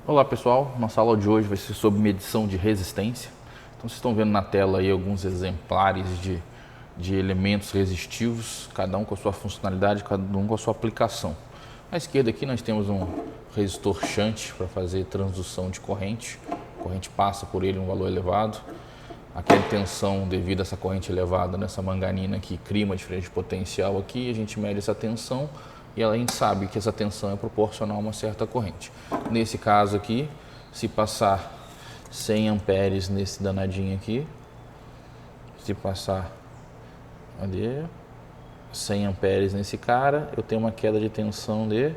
Olá pessoal, nossa aula de hoje vai ser sobre medição de resistência. Então vocês estão vendo na tela aí alguns exemplares de elementos resistivos, cada um com a sua funcionalidade, cada um com a sua aplicação. À esquerda aqui nós temos um resistor shunt para fazer transdução de corrente. A corrente passa por ele em um valor elevado. Aqui a tensão devido a essa corrente elevada nessa manganina aqui cria uma diferença de potencial aqui, a gente mede essa tensão e a gente sabe que essa tensão é proporcional a uma certa corrente. Nesse caso aqui, se passar 100 amperes nesse danadinho aqui, se passar ali 100 amperes nesse cara, eu tenho uma queda de tensão de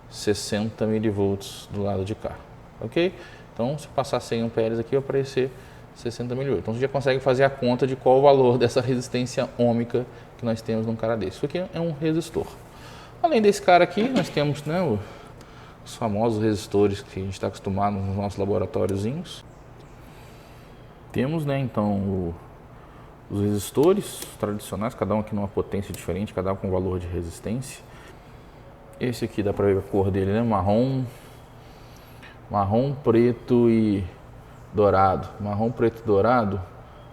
60 milivolts do lado de cá, ok? Então, se passar 100 amperes aqui, vai aparecer 60 milivolts. Então, você já consegue fazer a conta de qual o valor dessa resistência ôhmica que nós temos num cara desse. Isso aqui é um resistor. Além desse cara aqui, nós temos os famosos resistores que a gente está acostumado nos nossos laboratóriozinhos. Temos, então, os resistores tradicionais, cada um aqui numa potência diferente, cada um com valor de resistência. Esse aqui dá para ver a cor dele, né? Marrom, preto e dourado. Marrom, preto e dourado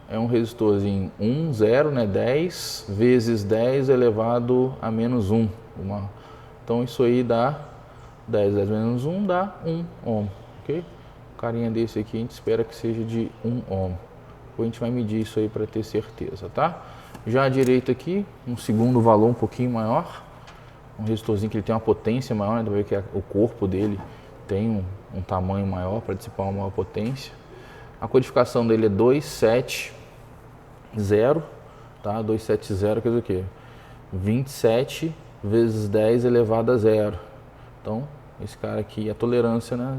é um resistorzinho 1, 0, 10 vezes 10 elevado a menos 1. Então isso aí dá 10 vezes menos 1 dá 1 ohm, ok? Um carinha desse aqui a gente espera que seja de 1 ohm. Depois a gente vai medir isso aí para ter certeza, tá? Já à direita aqui, um segundo valor um pouquinho maior, um resistorzinho que ele tem uma potência maior, né? Dá pra ver que o corpo dele tem um tamanho maior para dissipar uma maior potência. A codificação dele é 270, tá? 270 quer dizer o quê? 27 vezes 10 elevado a 0. Então, esse cara aqui, a tolerância, né,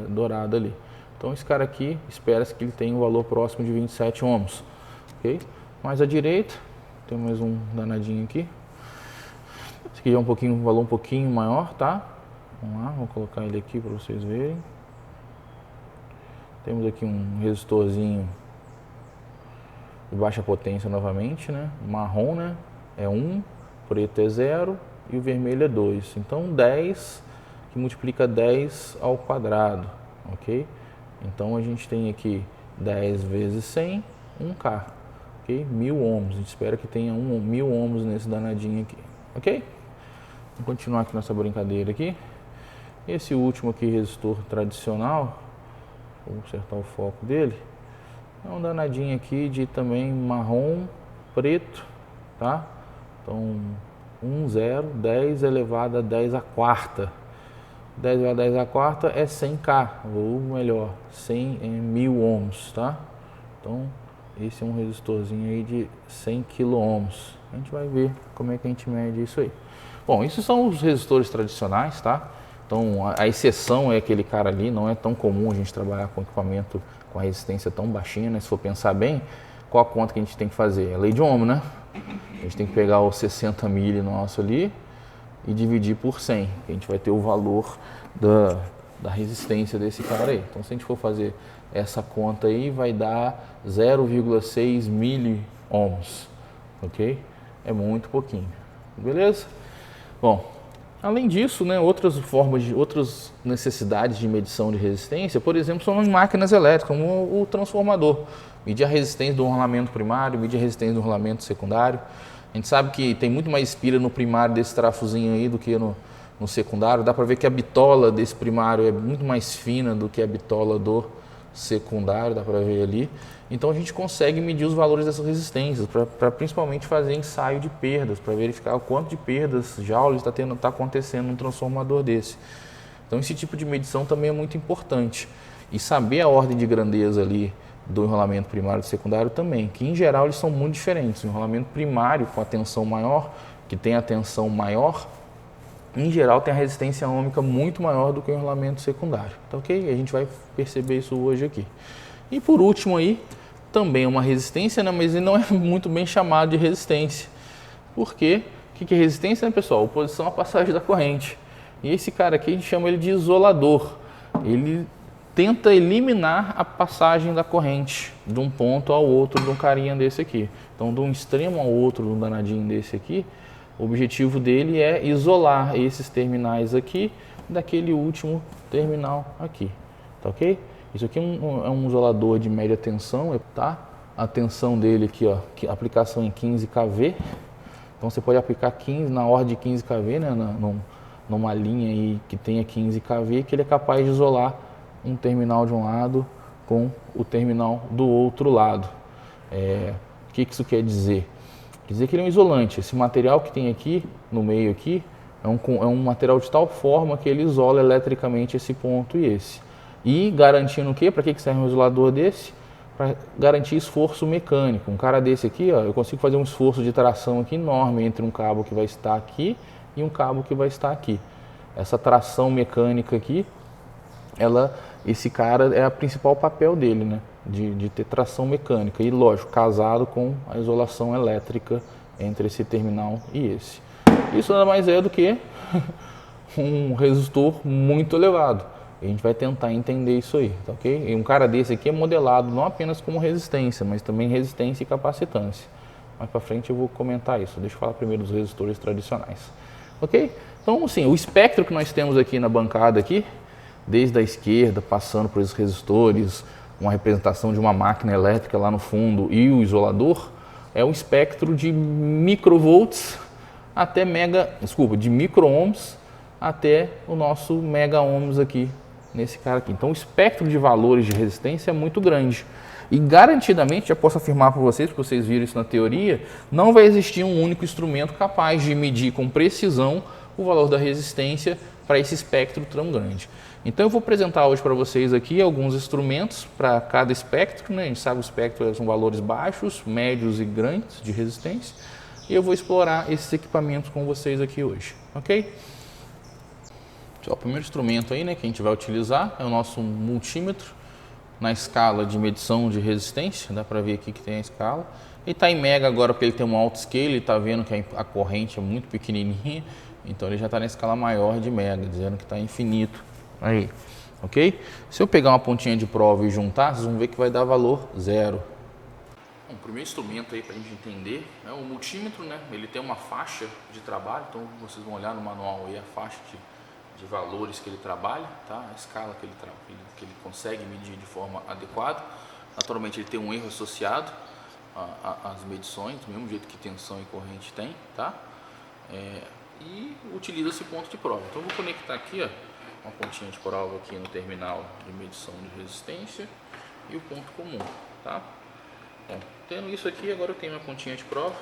dourada ali. Então, esse cara aqui, espera-se que ele tenha um valor próximo de 27 ohms, ok? Mais à direita, tem mais um danadinho aqui. Esse aqui já é um valor um pouquinho maior, tá? Vamos lá, vou colocar ele aqui para vocês verem. Temos aqui um resistorzinho de baixa potência novamente, né? Marrom, né? É 1, preto é 0 e o vermelho é 2. Então 10 que multiplica 10 ao quadrado, ok? Então a gente tem aqui 10 vezes 100, 1K, ok? 1000 ohms. A gente espera que tenha 1000 ohms nesse danadinho aqui, ok? Vamos continuar aqui nossa brincadeira aqui. Esse último aqui, resistor tradicional, vou acertar o foco dele, é um danadinho aqui de também marrom, preto, tá? Então 1, 0, 10 elevado a 10 a quarta. 10 elevado a 10 a quarta é 100K, ou melhor, 100 é 1000 ohms, tá? Então esse é um resistorzinho aí de 100 kΩ. A gente vai ver como é que a gente mede isso aí. Bom, esses são os resistores tradicionais, tá? Então a exceção é aquele cara ali, não é tão comum a gente trabalhar com equipamento com a resistência tão baixinha, né? Se for pensar bem, qual a conta que a gente tem que fazer? É a lei de Ohm, né? A gente tem que pegar os 60 mili nosso ali e dividir por 100, que a gente vai ter o valor da resistência desse cara aí. Então se a gente for fazer essa conta aí, vai dar 0,6 mili-ohms, ok? É muito pouquinho, beleza? Bom, além disso, né, outras necessidades de medição de resistência, por exemplo, são em máquinas elétricas, como o transformador. Medir a resistência do rolamento primário, medir a resistência do rolamento secundário. A gente sabe que tem muito mais pilha no primário desse trafozinho aí do que no secundário. Dá para ver que a bitola desse primário é muito mais fina do que a bitola do secundário, dá para ver ali. Então a gente consegue medir os valores dessas resistências, para principalmente fazer ensaio de perdas, para verificar o quanto de perdas joules está acontecendo num transformador desse. Então esse tipo de medição também é muito importante. E saber a ordem de grandeza ali do enrolamento primário e do secundário também, que em geral eles são muito diferentes. O enrolamento primário com a tensão maior, que tem a tensão maior, em geral tem a resistência ôhmica muito maior do que o enrolamento secundário, tá ok? A gente vai perceber isso hoje aqui. E por último aí, também é uma resistência, né? Mas ele não é muito bem chamado de resistência. Por quê? O que é resistência, né, pessoal? Oposição à passagem da corrente. E esse cara aqui a gente chama ele de isolador. Ele tenta eliminar a passagem da corrente de um ponto ao outro de um carinha desse aqui. Então, de um extremo ao outro de um danadinho desse aqui, o objetivo dele é isolar esses terminais aqui daquele último terminal aqui, tá ok? Isso aqui é um isolador de média tensão, tá? A tensão dele aqui, ó, aplicação em 15 kV. Então você pode aplicar 15 na ordem de 15 kV, né, numa linha aí que tenha 15 kV, que ele é capaz de isolar um terminal de um lado com o terminal do outro lado. O que isso quer dizer? Quer dizer que ele é um isolante. Esse material que tem aqui no meio aqui é um material de tal forma que ele isola eletricamente esse ponto e esse. E garantindo o quê? Para que serve um isolador desse? Para garantir esforço mecânico. Um cara desse aqui, ó, eu consigo fazer um esforço de tração aqui enorme entre um cabo que vai estar aqui e um cabo que vai estar aqui. Essa tração mecânica aqui, esse cara é o principal papel dele, né? De ter tração mecânica. E lógico, casado com a isolação elétrica entre esse terminal e esse. Isso nada mais é do que um resistor muito elevado. A gente vai tentar entender isso aí, tá ok? E um cara desse aqui é modelado não apenas como resistência, mas também resistência e capacitância. Mais para frente eu vou comentar isso. Deixa eu falar primeiro dos resistores tradicionais. Ok? Então, assim, o espectro que nós temos aqui na bancada aqui, desde a esquerda, passando por esses resistores, uma representação de uma máquina elétrica lá no fundo e o isolador, é um espectro de microvolts até de micro-ohms até o nosso mega-ohms aqui, nesse cara aqui. Então o espectro de valores de resistência é muito grande. E garantidamente, já posso afirmar para vocês, porque vocês viram isso na teoria, não vai existir um único instrumento capaz de medir com precisão o valor da resistência para esse espectro tão grande. Então eu vou apresentar hoje para vocês aqui alguns instrumentos para cada espectro, né? A gente sabe que o espectro são valores baixos, médios e grandes de resistência. E eu vou explorar esses equipamentos com vocês aqui hoje, ok? Então, o primeiro instrumento aí, né, que a gente vai utilizar é o nosso multímetro na escala de medição de resistência. Dá para ver aqui que tem a escala. Ele está em mega agora porque ele tem um auto scale, ele está vendo que a corrente é muito pequenininha, então ele já está na escala maior de mega, dizendo que está infinito. Aí, ok? Se eu pegar uma pontinha de prova e juntar, vocês vão ver que vai dar valor 0. Bom, o primeiro instrumento aí para a gente entender é o multímetro, né? Ele tem uma faixa de trabalho, então vocês vão olhar no manual aí a faixa de valores que ele trabalha, tá? A escala que ele consegue medir de forma adequada. Naturalmente ele tem um erro associado às medições, do mesmo jeito que tensão e corrente tem, tá? E utiliza esse ponto de prova. Então eu vou conectar aqui, ó, uma pontinha de prova aqui no terminal de medição de resistência e o ponto comum, tá? Bom, tendo isso aqui, agora eu tenho uma pontinha de prova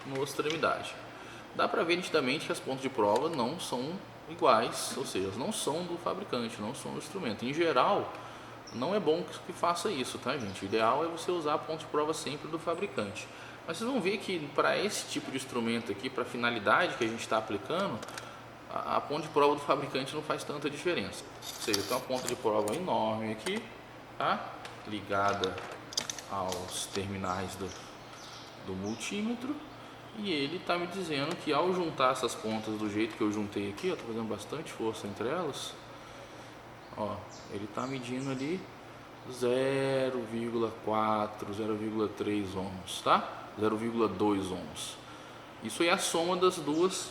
na outra extremidade. Dá para ver nitidamente que as pontas de prova não são iguais, ou seja, não são do fabricante, não são do instrumento. Em geral, não é bom que faça isso, tá, gente? O ideal é você usar a ponta de prova sempre do fabricante. Mas vocês vão ver que para esse tipo de instrumento aqui, para a finalidade que a gente está aplicando, a ponta de prova do fabricante não faz tanta diferença. Ou seja, tem uma ponta de prova enorme aqui, tá? Ligada aos terminais do multímetro, e ele está me dizendo que ao juntar essas pontas do jeito que eu juntei aqui, estou fazendo bastante força entre elas, ó, ele está medindo ali 0,4, 0,3 ohms, tá? 0,2 ohms. Isso é a soma das duas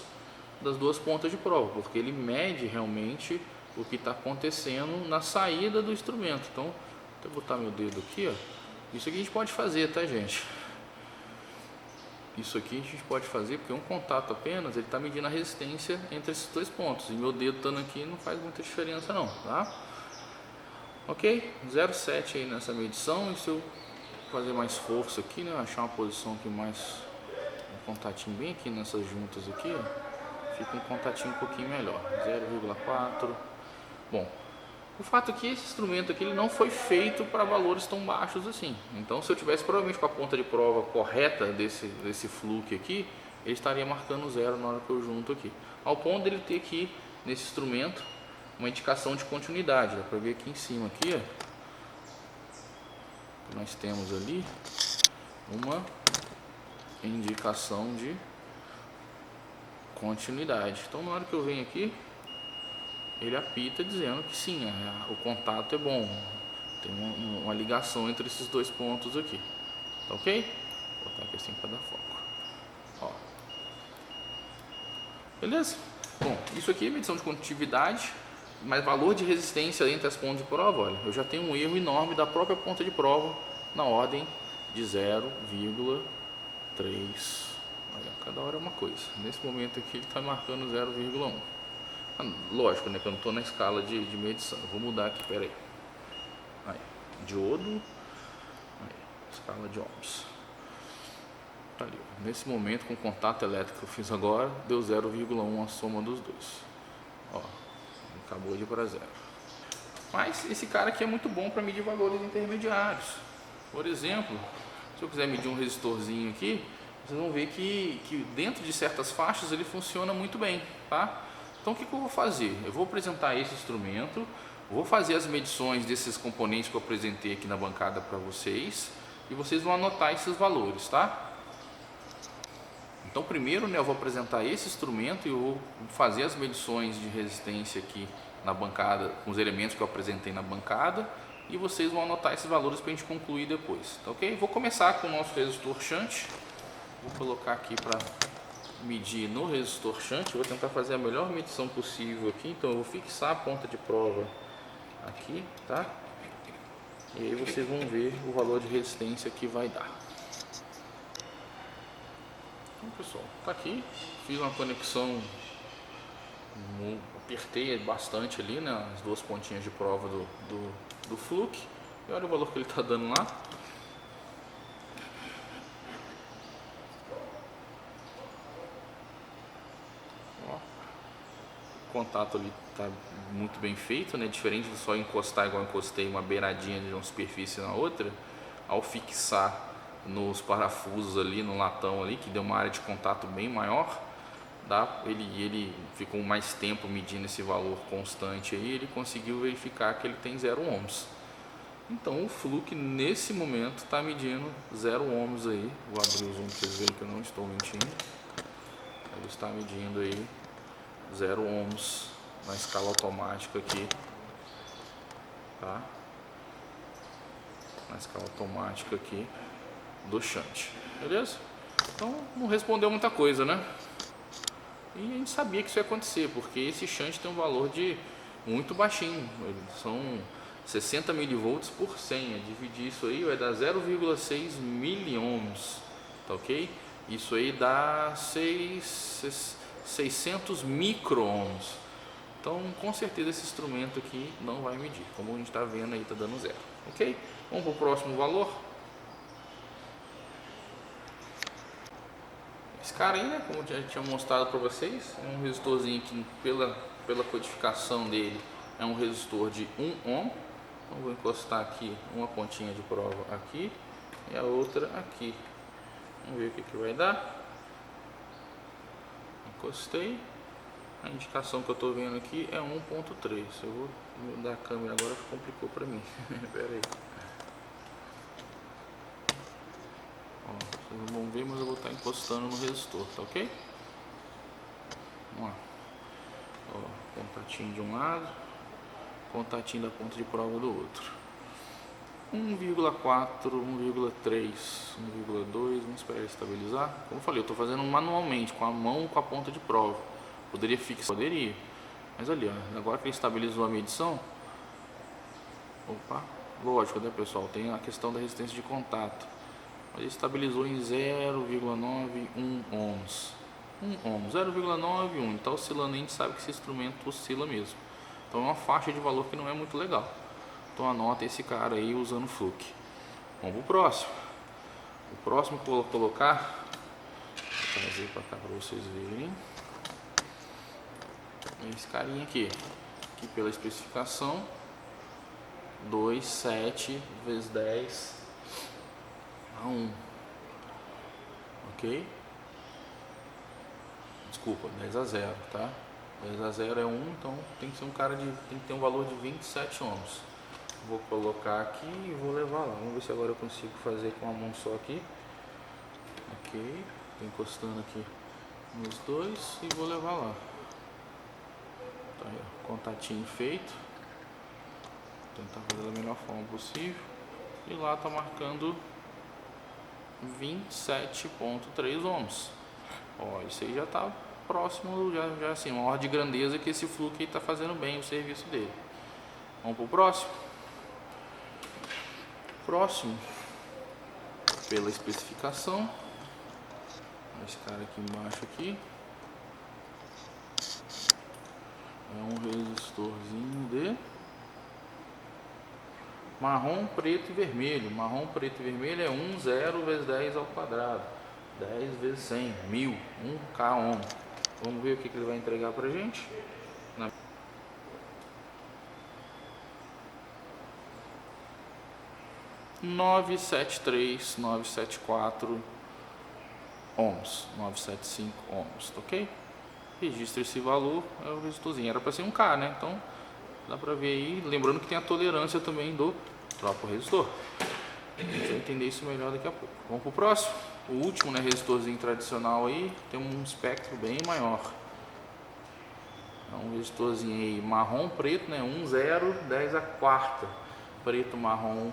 pontas de prova, porque ele mede realmente o que está acontecendo na saída do instrumento. Então, vou botar meu dedo aqui, ó. Isso aqui a gente pode fazer, tá, gente? Isso aqui a gente pode fazer porque um contato apenas, ele está medindo a resistência entre esses dois pontos. E meu dedo estando aqui não faz muita diferença não, tá? Ok? 0,7 aí nessa medição. E se eu fazer mais força aqui, né? Achar uma posição aqui mais... um contatinho bem aqui nessas juntas aqui, ó. Fica um contatinho um pouquinho melhor. 0,4. Bom, o fato é que esse instrumento aqui ele não foi feito para valores tão baixos assim. Então, se eu tivesse provavelmente com a ponta de prova correta desse fluke aqui, ele estaria marcando 0 na hora que eu junto aqui. Ao ponto dele ter aqui nesse instrumento uma indicação de continuidade. Dá para ver aqui em cima aqui, ó, nós temos ali uma indicação de continuidade. Então, na hora que eu venho aqui, ele apita dizendo que sim, o contato é bom, tem uma ligação entre esses dois pontos aqui, tá ok? Vou botar aqui assim para dar foco. Ó. Beleza? Bom, isso aqui é medição de condutividade, Mas valor de resistência entre as pontas de prova, olha, eu já tenho um erro enorme da própria ponta de prova na ordem de 0,3. Olha, cada hora é uma coisa. Nesse momento aqui ele está marcando 0,1. Lógico, né, que eu não estou na escala de medição. Eu vou mudar aqui, peraí. Aí, diodo, aí, escala de ohms. Tá ali, ó. Nesse momento, com o contato elétrico que eu fiz agora, deu 0,1 a soma dos dois. Ó, acabou de ir para zero. Mas esse cara aqui é muito bom para medir valores intermediários. Por exemplo, se eu quiser medir um resistorzinho aqui, vocês vão ver que dentro de certas faixas ele funciona muito bem, tá? Então o que eu vou fazer? Eu vou apresentar esse instrumento, vou fazer as medições desses componentes que eu apresentei aqui na bancada para vocês e vocês vão anotar esses valores, tá? Então primeiro, né, eu vou apresentar esse instrumento e eu vou fazer as medições de resistência aqui na bancada, com os elementos que eu apresentei na bancada, e vocês vão anotar esses valores para a gente concluir depois, tá ok? Vou começar com o nosso resistor shunt, vou colocar aqui para medir no resistor shunt, vou tentar fazer a melhor medição possível aqui, então eu vou fixar a ponta de prova aqui, tá? E aí vocês vão ver o valor de resistência que vai dar. Então pessoal, tá aqui, fiz uma conexão, apertei bastante ali, né, as duas pontinhas de prova do Fluke, e olha o valor que ele está dando lá. Ó, o contato ali está muito bem feito, né, diferente de só encostar igual eu encostei uma beiradinha de uma superfície na outra, ao fixar nos parafusos ali, no latão ali, que deu uma área de contato bem maior, ele ficou mais tempo medindo esse valor constante aí, ele conseguiu verificar que ele tem 0 ohms. Então o Fluke nesse momento está medindo 0 ohms aí, vou abrir o zoom para vocês verem que eu não estou mentindo, ele está medindo aí 0 ohms na escala automática aqui, tá? Na escala automática aqui do shunt, beleza? Então não respondeu muita coisa, né? E a gente sabia que isso ia acontecer, porque esse shunt tem um valor de muito baixinho, são 60 mV por 100, dividir isso aí vai dar 0,6 miliohms, tá ok? Isso aí dá 600 micro-ohms. Então com certeza esse instrumento aqui não vai medir, como a gente está vendo aí, está dando zero, ok? Vamos para o próximo valor. Esse cara aí, né, como eu já tinha mostrado para vocês, é um resistorzinho que pela codificação dele é um resistor de 1 ohm. Então vou encostar aqui uma pontinha de prova aqui e a outra aqui. Vamos ver o que vai dar. Encostei. A indicação que eu estou vendo aqui é 1.3. Eu vou mudar a câmera agora, complicou para mim. Pera aí. Ó, vocês não vão ver, mas eu vou estar encostando no resistor, tá ok? Vamos lá. Ó, contatinho de um lado, contatinho da ponta de prova do outro. 1,4, 1,3, 1,2, vamos esperar ele estabilizar. Como eu falei, eu estou fazendo manualmente, com a mão, com a ponta de prova. Poderia fixar? Poderia. Mas ali, ó, agora que ele estabilizou a medição, opa, lógico, né pessoal, tem a questão da resistência de contato. Ele estabilizou em 0,91 ohms. 1 ohm, 0,91. Está oscilando, a gente sabe que esse instrumento oscila mesmo. Então é uma faixa de valor que não é muito legal. Então anota esse cara aí usando o Fluke. Vamos pro próximo. O próximo que eu vou colocar, vou trazer para cá para vocês verem. É esse carinha aqui. Aqui pela especificação, 2,7 vezes 10 a 1, ok? Desculpa, 10 a 0, tá? 10 a 0 é 1, então tem que ser um cara tem que ter um valor de 27 ohms. Vou colocar aqui e vou levar lá. Vamos ver se agora eu consigo fazer com a mão só aqui. Ok, tô encostando aqui nos dois e vou levar lá. Tá aí, ó, contatinho feito. Vou tentar fazer da melhor forma possível. E lá tá marcando 27,3 ohms. Ó, isso aí já tá próximo, já assim, uma ordem de grandeza que esse fluke está fazendo bem o serviço dele. Vamos para o próximo. Próximo, pela especificação, esse cara aqui embaixo aqui, é um resistorzinho de marrom, preto e vermelho. Marrom, preto e vermelho é 1, 0 vezes 10 ao quadrado. 10 vezes 100, 1000, 1K ohm. Vamos ver o que ele vai entregar pra gente. 973,974 ohms, 975 ohms, ok? Registra esse valor, é o resistorzinho. Era para ser 1K, né? Então dá para ver aí, lembrando que tem a tolerância também do próprio resistor. A gente vai entender isso melhor daqui a pouco. Vamos pro próximo. O último, né, resistorzinho tradicional aí, tem um espectro bem maior. É um resistorzinho aí marrom, preto, né? 1, 0, 10 a quarta. Preto, marrom,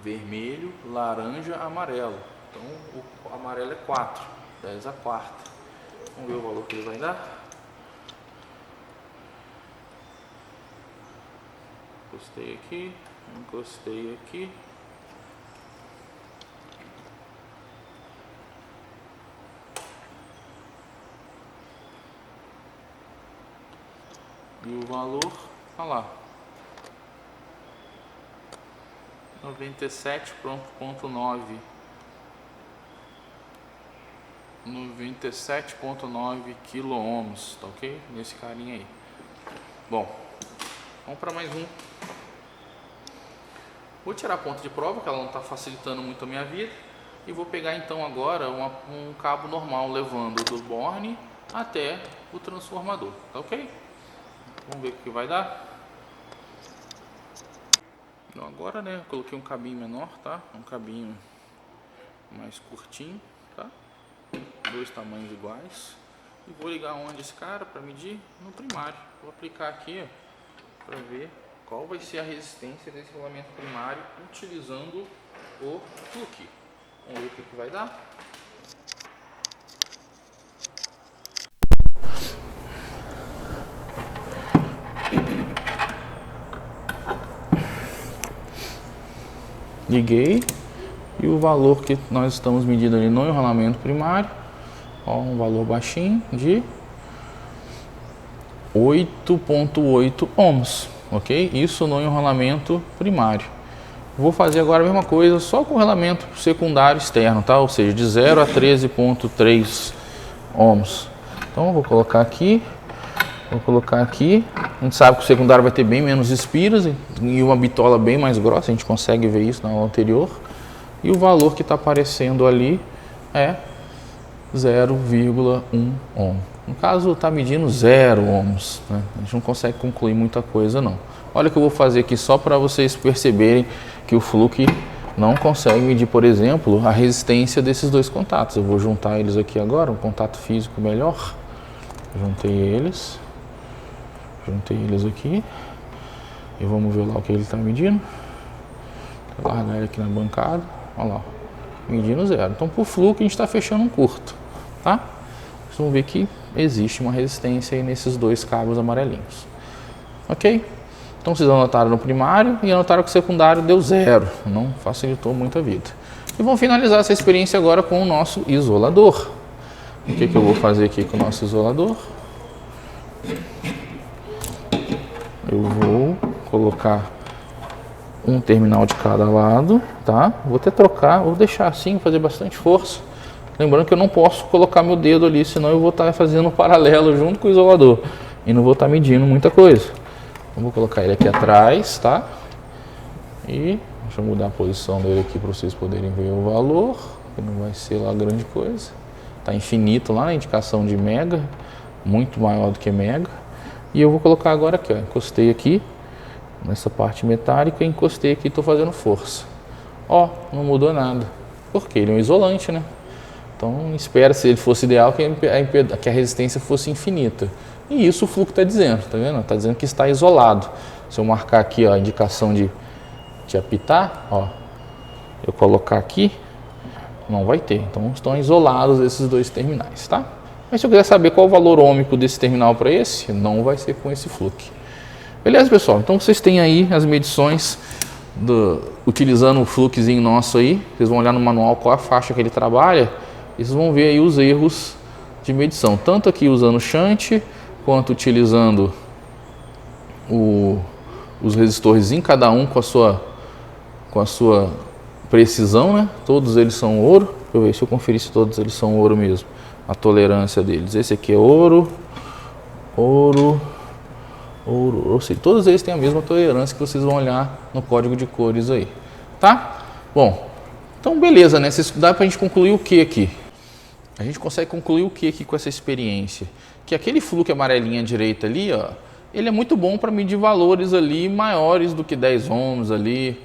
vermelho, laranja, amarelo. Então o amarelo é 4, 10 a quarta. Vamos ver o valor que ele vai dar. Encostei aqui. E o valor, olha lá, 97,9 kilo ohms, tá ok? Nesse carinha aí. Bom, vamos para mais um. Vou tirar a ponta de prova, que ela não está facilitando muito a minha vida. E vou pegar então agora um cabo normal, levando do borne até o transformador, tá ok? Vamos ver o que vai dar. Então agora, né, eu coloquei um cabinho menor, tá? Um cabinho mais curtinho, tá? 2 tamanhos iguais. E vou ligar onde esse cara para medir? No primário. Vou aplicar aqui, ó, para ver qual vai ser a resistência desse rolamento primário utilizando o fluke. Vamos ver o que vai dar. Liguei e o valor que nós estamos medindo ali no enrolamento primário, ó, um valor baixinho de 8,8 ohms, ok? Isso no enrolamento primário. Vou fazer agora a mesma coisa só com o enrolamento secundário externo, tá? Ou seja, de 0 a 13,3 ohms. Então vou colocar aqui. A gente sabe que o secundário vai ter bem menos espiras e uma bitola bem mais grossa, a gente consegue ver isso na aula anterior. E o valor que está aparecendo ali é 0,1 ohm. No caso, está medindo 0 ohms, né? A gente não consegue concluir muita coisa não. Olha o que eu vou fazer aqui só para vocês perceberem que o fluke não consegue medir, por exemplo, a resistência desses dois contatos. Eu vou juntar eles aqui agora, um contato físico melhor. Juntei eles aqui e vamos ver lá o que ele está medindo. Vou largar ele aqui na bancada, olha lá, medindo 0. Então, por fluke, a gente está fechando um curto, tá? Vocês vão ver que existe uma resistência aí nesses dois cabos amarelinhos, ok? Então, vocês anotaram no primário e anotaram que o secundário deu 0, não facilitou muito a vida. E vamos finalizar essa experiência agora com o nosso isolador. O que eu vou fazer aqui com o nosso isolador? Eu vou colocar um terminal de cada lado, tá? Vou até trocar, vou deixar assim, fazer bastante força. Lembrando que eu não posso colocar meu dedo ali, senão eu vou estar fazendo um paralelo junto com o isolador e não vou estar medindo muita coisa. Eu vou colocar ele aqui atrás, tá? E deixa eu mudar a posição dele aqui para vocês poderem ver o valor, que não vai ser lá grande coisa. Tá infinito lá na indicação de mega, muito maior do que mega. E eu vou colocar agora aqui, ó, encostei aqui nessa parte metálica, encostei aqui e estou fazendo força. Ó, não mudou nada, porque ele é um isolante, né? Então espera, se ele fosse ideal, que a resistência fosse infinita. E isso o fluke está dizendo, tá vendo? Está dizendo que está isolado. Se eu marcar aqui, ó, a indicação de apitar, ó, eu colocar aqui, não vai ter. Então estão isolados esses dois terminais, tá? Mas se eu quiser saber qual o valor ôhmico desse terminal para esse, não vai ser com esse flux. Beleza, pessoal? Então vocês têm aí as medições utilizando o fluxinho nosso aí. Vocês vão olhar no manual qual a faixa que ele trabalha e vocês vão ver aí os erros de medição. Tanto aqui usando shunt, quanto utilizando os resistores em cada um com a sua precisão, né? Todos eles são ouro. Deixa eu ver se eu conferir se todos eles são ouro mesmo. A tolerância deles. Esse aqui é ouro, ouro, ouro. Ou seja, todos eles têm a mesma tolerância que vocês vão olhar no código de cores aí, tá? Bom, então beleza, né? Dá pra gente concluir o que aqui? A gente consegue concluir o que aqui com essa experiência? Que aquele flux amarelinho à direita ali, ó, ele é muito bom para medir valores ali maiores do que 10 ohms ali,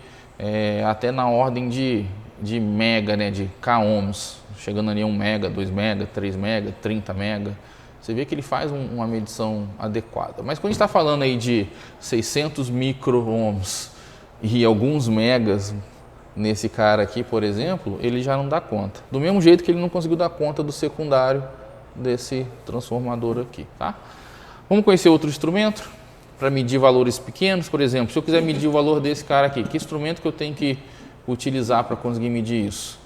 até na ordem de mega, né, de k ohms, chegando ali a 1 mega, 2 mega, 3 mega, 30 mega. Você vê que ele faz uma medição adequada. Mas quando a gente está falando aí de 600 micro-ohms e alguns megas nesse cara aqui, por exemplo, ele já não dá conta. Do mesmo jeito que ele não conseguiu dar conta do secundário desse transformador aqui, tá? Vamos conhecer outro instrumento para medir valores pequenos, por exemplo. Se eu quiser medir o valor desse cara aqui, que instrumento que eu tenho que utilizar para conseguir medir isso?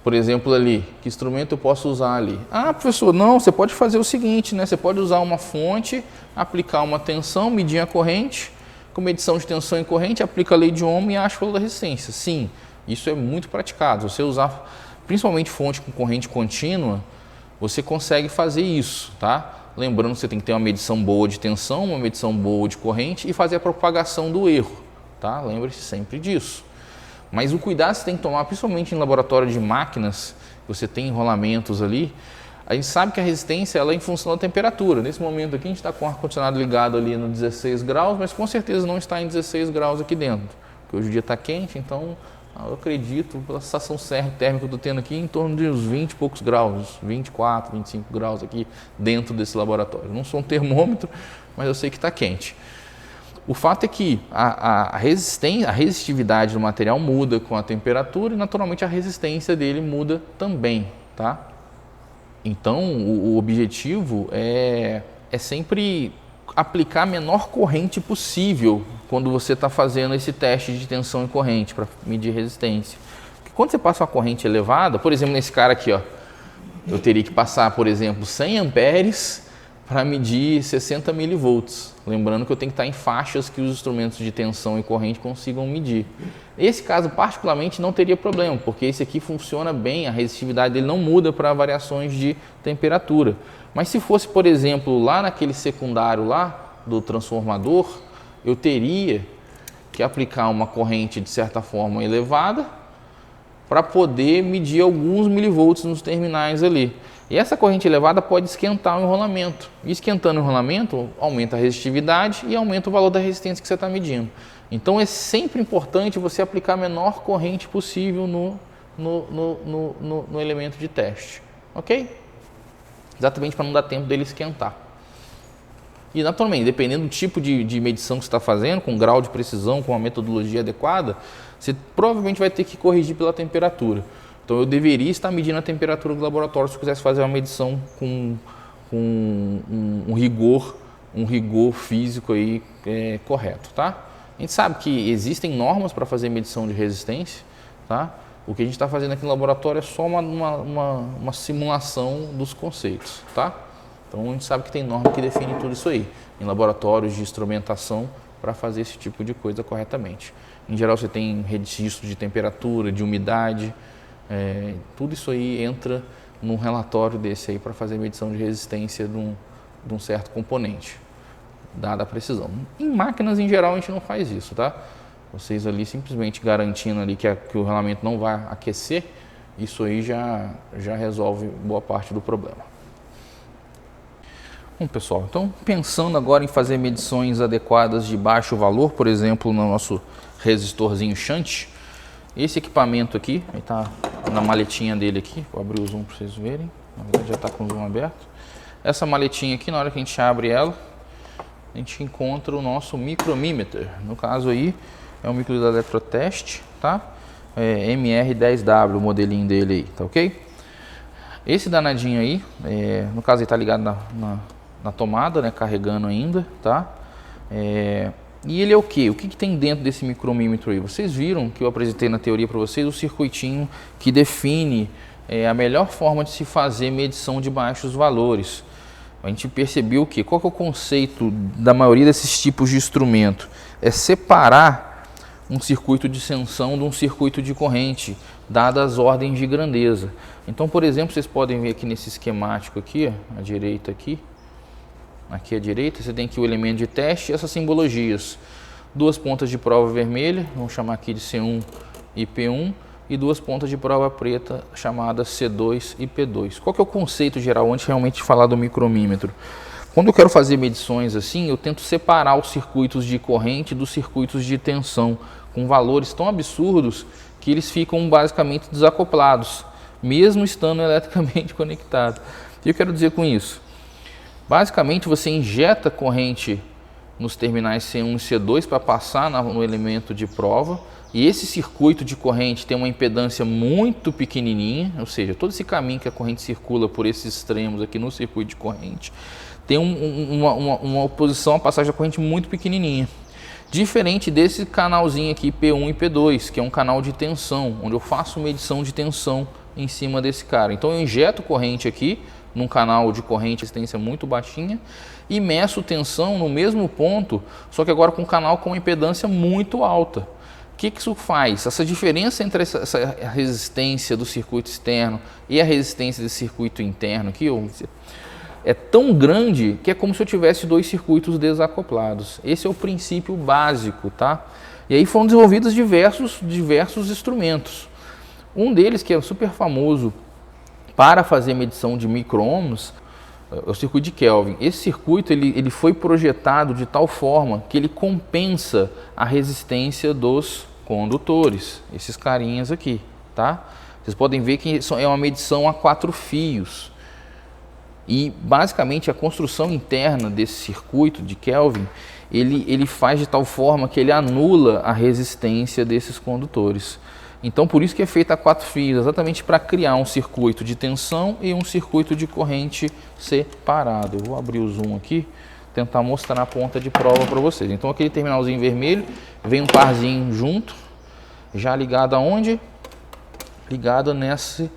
Por exemplo, ali, que instrumento eu posso usar ali? Ah, professor, não, você pode fazer o seguinte, né? Você pode usar uma fonte, aplicar uma tensão, medir a corrente, com medição de tensão e corrente, aplica a lei de Ohm e acha o valor da resistência. Sim, isso é muito praticado. Você usar, principalmente fonte com corrente contínua, você consegue fazer isso, tá? Lembrando que você tem que ter uma medição boa de tensão, uma medição boa de corrente e fazer a propagação do erro, tá? Lembre-se sempre disso. Mas o cuidado que você tem que tomar, principalmente em laboratório de máquinas, você tem enrolamentos ali, a gente sabe que a resistência ela é em função da temperatura. Nesse momento aqui a gente está com o ar-condicionado ligado ali no 16 graus, mas com certeza não está em 16 graus aqui dentro, porque hoje o dia está quente, então eu acredito, pela sensação térmica que eu estou tendo aqui, em torno de uns 20 e poucos graus, 24, 25 graus aqui dentro desse laboratório. Não sou um termômetro, mas eu sei que está quente. O fato é que a resistividade do material muda com a temperatura e naturalmente a resistência dele muda também, tá? Então o objetivo é sempre aplicar a menor corrente possível quando você está fazendo esse teste de tensão e corrente para medir resistência. Porque quando você passa uma corrente elevada, por exemplo, nesse cara aqui, ó, eu teria que passar, por exemplo, 100 amperes para medir 60 milivolts. Lembrando que eu tenho que estar em faixas que os instrumentos de tensão e corrente consigam medir. Esse caso, particularmente, não teria problema, porque esse aqui funciona bem, a resistividade dele não muda para variações de temperatura. Mas se fosse, por exemplo, lá naquele secundário lá do transformador, eu teria que aplicar uma corrente de certa forma elevada para poder medir alguns milivolts nos terminais ali. E essa corrente elevada pode esquentar o enrolamento. E esquentando o enrolamento, aumenta a resistividade e aumenta o valor da resistência que você está medindo. Então é sempre importante você aplicar a menor corrente possível no elemento de teste. Ok? Exatamente para não dar tempo dele esquentar. E naturalmente, dependendo do tipo de medição que você está fazendo, com grau de precisão, com uma metodologia adequada, você provavelmente vai ter que corrigir pela temperatura. Então eu deveria estar medindo a temperatura do laboratório se eu quisesse fazer uma medição com um rigor físico aí, correto, tá? A gente sabe que existem normas para fazer medição de resistência, tá? O que a gente está fazendo aqui no laboratório é só uma simulação dos conceitos, tá? Então a gente sabe que tem norma que define tudo isso aí, em laboratórios de instrumentação para fazer esse tipo de coisa corretamente. Em geral você tem registro de temperatura, de umidade, tudo isso aí entra num relatório desse aí para fazer medição de resistência de um certo componente, dada a precisão. Em máquinas em geral a gente não faz isso, tá? Vocês ali simplesmente garantindo ali que o rolamento não vai aquecer, isso aí já resolve boa parte do problema. Bom, pessoal, então pensando agora em fazer medições adequadas de baixo valor, por exemplo, no nosso resistorzinho shunt, esse equipamento aqui, está na maletinha dele aqui, vou abrir o zoom para vocês verem, na verdade já está com o zoom aberto. Essa maletinha aqui, na hora que a gente abre ela, a gente encontra o nosso micromímeter, no caso aí é o micro da Eletrotest, tá? MR10W, o modelinho dele aí, tá ok? Esse danadinho aí, no caso ele está ligado na tomada, né, carregando ainda, tá? E ele é o que? O que tem dentro desse micromímetro aí? Vocês viram que eu apresentei na teoria para vocês o circuitinho que define a melhor forma de se fazer medição de baixos valores. A gente percebeu que qual que é o conceito da maioria desses tipos de instrumento? É separar um circuito de tensão de um circuito de corrente, dadas as ordens de grandeza. Então, por exemplo, vocês podem ver aqui nesse esquemático aqui, à direita aqui à direita, você tem aqui o elemento de teste e essas simbologias. Duas pontas de prova vermelha, vamos chamar aqui de C1 e P1, e duas pontas de prova preta chamadas C2 e P2. Qual que é o conceito geral antes de realmente falar do micromímetro? Quando eu quero fazer medições assim, eu tento separar os circuitos de corrente dos circuitos de tensão, com valores tão absurdos que eles ficam basicamente desacoplados, mesmo estando eletricamente conectados. O que eu quero dizer com isso? Basicamente você injeta corrente nos terminais C1 e C2 para passar no elemento de prova, e esse circuito de corrente tem uma impedância muito pequenininha, ou seja, todo esse caminho que a corrente circula por esses extremos aqui no circuito de corrente tem uma oposição à passagem da corrente muito pequenininha. Diferente desse canalzinho aqui P1 e P2, que é um canal de tensão, onde eu faço medição de tensão em cima desse cara. Então eu injeto corrente aqui num canal de corrente resistência muito baixinha e meço tensão no mesmo ponto, só que agora com um canal com uma impedância muito alta. O que isso faz? Essa diferença entre essa resistência do circuito externo e a resistência desse circuito interno aqui, é tão grande que é como se eu tivesse dois circuitos desacoplados. Esse é o princípio básico, tá? E aí foram desenvolvidos diversos instrumentos. Um deles, que é super famoso para fazer medição de micro-ohms, é o circuito de Kelvin. Esse circuito ele foi projetado de tal forma que ele compensa a resistência dos condutores, esses carinhas aqui, tá? Vocês podem ver que é uma medição a 4 fios. E basicamente a construção interna desse circuito de Kelvin, ele faz de tal forma que ele anula a resistência desses condutores. Então por isso que é feita a 4 fios, exatamente para criar um circuito de tensão e um circuito de corrente separado. Eu vou abrir o zoom aqui, tentar mostrar a ponta de prova para vocês. Então aquele terminalzinho vermelho, vem um parzinho junto, já ligado aonde? Ligado nesse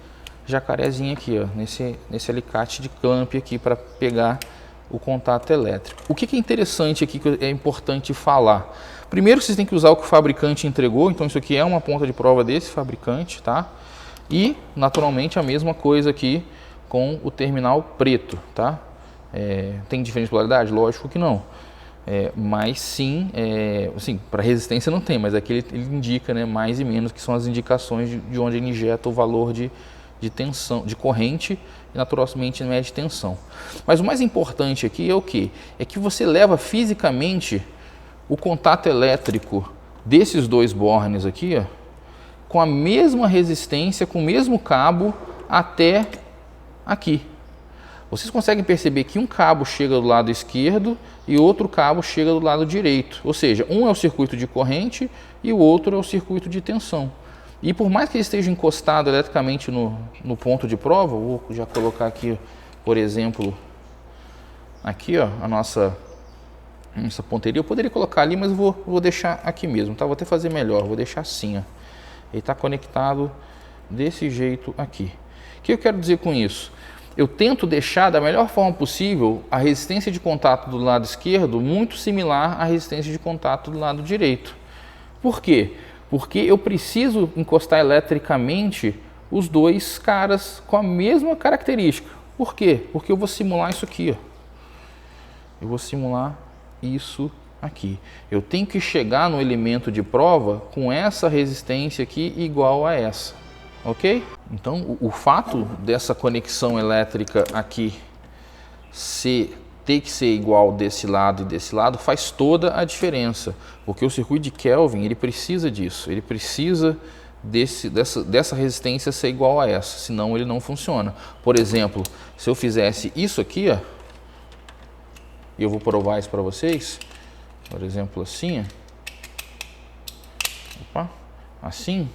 jacarezinho aqui, ó, nesse alicate de clamp aqui para pegar o contato elétrico. O que é interessante aqui, que é importante falar? Primeiro, vocês têm que usar o que o fabricante entregou, então isso aqui é uma ponta de prova desse fabricante, tá? E, naturalmente, a mesma coisa aqui com o terminal preto, tá? Tem diferente de polaridade? Lógico que não. Mas sim, para resistência não tem, mas aqui ele indica, né, mais e menos, que são as indicações de onde ele injeta o valor de tensão, de corrente, e naturalmente mede tensão. Mas o mais importante aqui é o que? É que você leva fisicamente o contato elétrico desses dois bornes aqui, ó, com a mesma resistência, com o mesmo cabo até aqui. Vocês conseguem perceber que um cabo chega do lado esquerdo e outro cabo chega do lado direito. Ou seja, um é o circuito de corrente e o outro é o circuito de tensão. E por mais que ele esteja encostado eletricamente no ponto de prova, vou já colocar aqui, por exemplo, aqui, ó, a nossa ponteria. Eu poderia colocar ali, mas eu vou deixar aqui mesmo, tá? Vou até fazer melhor, vou deixar assim, ó. Ele está conectado desse jeito aqui. O que eu quero dizer com isso? Eu tento deixar da melhor forma possível a resistência de contato do lado esquerdo muito similar à resistência de contato do lado direito. Por quê? Porque eu preciso encostar eletricamente os dois caras com a mesma característica. Por quê? Porque eu vou simular isso aqui, ó. Eu vou simular isso aqui. Eu tenho que chegar no elemento de prova com essa resistência aqui igual a essa, ok? Então, o fato dessa conexão elétrica aqui ter que ser igual desse lado e desse lado faz toda a diferença, porque o circuito de Kelvin ele precisa disso, ele precisa dessa resistência ser igual a essa, senão ele não funciona. Por exemplo, se eu fizesse isso aqui, ó, e eu vou provar isso para vocês, por exemplo assim, ó, opa, assim,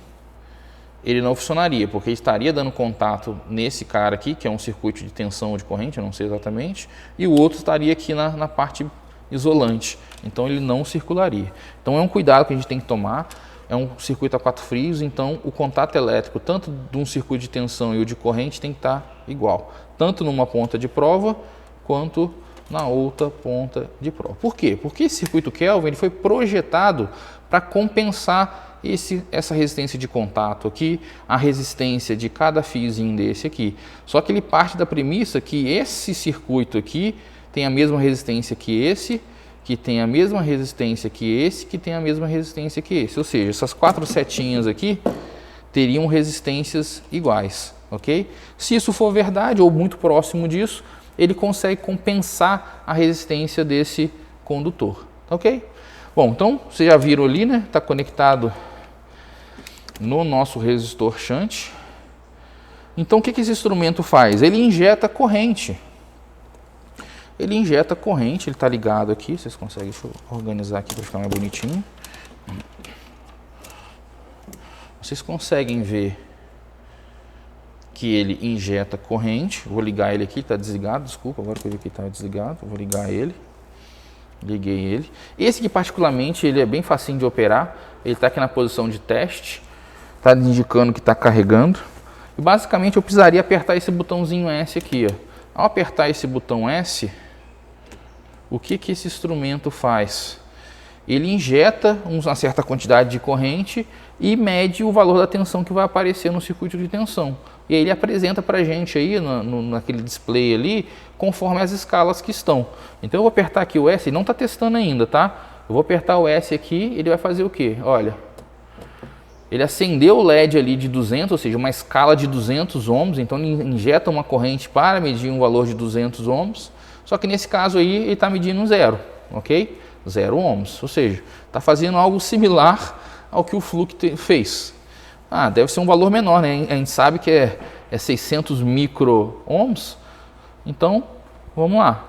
ele não funcionaria, porque estaria dando contato nesse cara aqui, que é um circuito de tensão ou de corrente, eu não sei exatamente, e o outro estaria aqui na parte isolante, então ele não circularia. Então é um cuidado que a gente tem que tomar, é um circuito a 4 frios, então o contato elétrico, tanto de um circuito de tensão e o de corrente, tem que estar igual, tanto numa ponta de prova, quanto na outra ponta de prova. Por quê? Porque esse circuito Kelvin ele foi projetado para compensar essa resistência de contato aqui, a resistência de cada fiozinho desse aqui. Só que ele parte da premissa que esse circuito aqui tem a mesma resistência que esse, que tem a mesma resistência que esse, que tem a mesma resistência que esse. Ou seja, essas 4 setinhas aqui teriam resistências iguais, ok? Se isso for verdade ou muito próximo disso, ele consegue compensar a resistência desse condutor, ok? Bom, então vocês já viram ali, né? Está conectado no nosso resistor shunt. Então o que esse instrumento faz? Ele injeta corrente. Ele injeta corrente, ele está ligado aqui, vocês conseguem, deixa eu organizar aqui para ficar mais bonitinho. Vocês conseguem ver que ele injeta corrente. Vou ligar ele aqui, está desligado, desculpa, agora que eu vi que estava desligado, vou ligar ele. Liguei ele. Esse aqui particularmente, ele é bem facinho de operar, ele está aqui na posição de teste, está indicando que está carregando. E basicamente eu precisaria apertar esse botãozinho S aqui, ó. Ao apertar esse botão S, o que esse instrumento faz? Ele injeta uma certa quantidade de corrente e mede o valor da tensão que vai aparecer no circuito de tensão. E aí ele apresenta para a gente aí, naquele display ali, conforme as escalas que estão. Então eu vou apertar aqui o S, ele não está testando ainda, tá? Eu vou apertar o S aqui, ele vai fazer o quê? Olha, ele acendeu o LED ali de 200, ou seja, uma escala de 200 ohms, então ele injeta uma corrente para medir um valor de 200 ohms, só que nesse caso aí ele está medindo 0, ok? 0 ohms, ou seja, está fazendo algo similar ao que o Fluke fez. Ah, deve ser um valor menor, né? A gente sabe que é 600 micro-ohms, então vamos lá.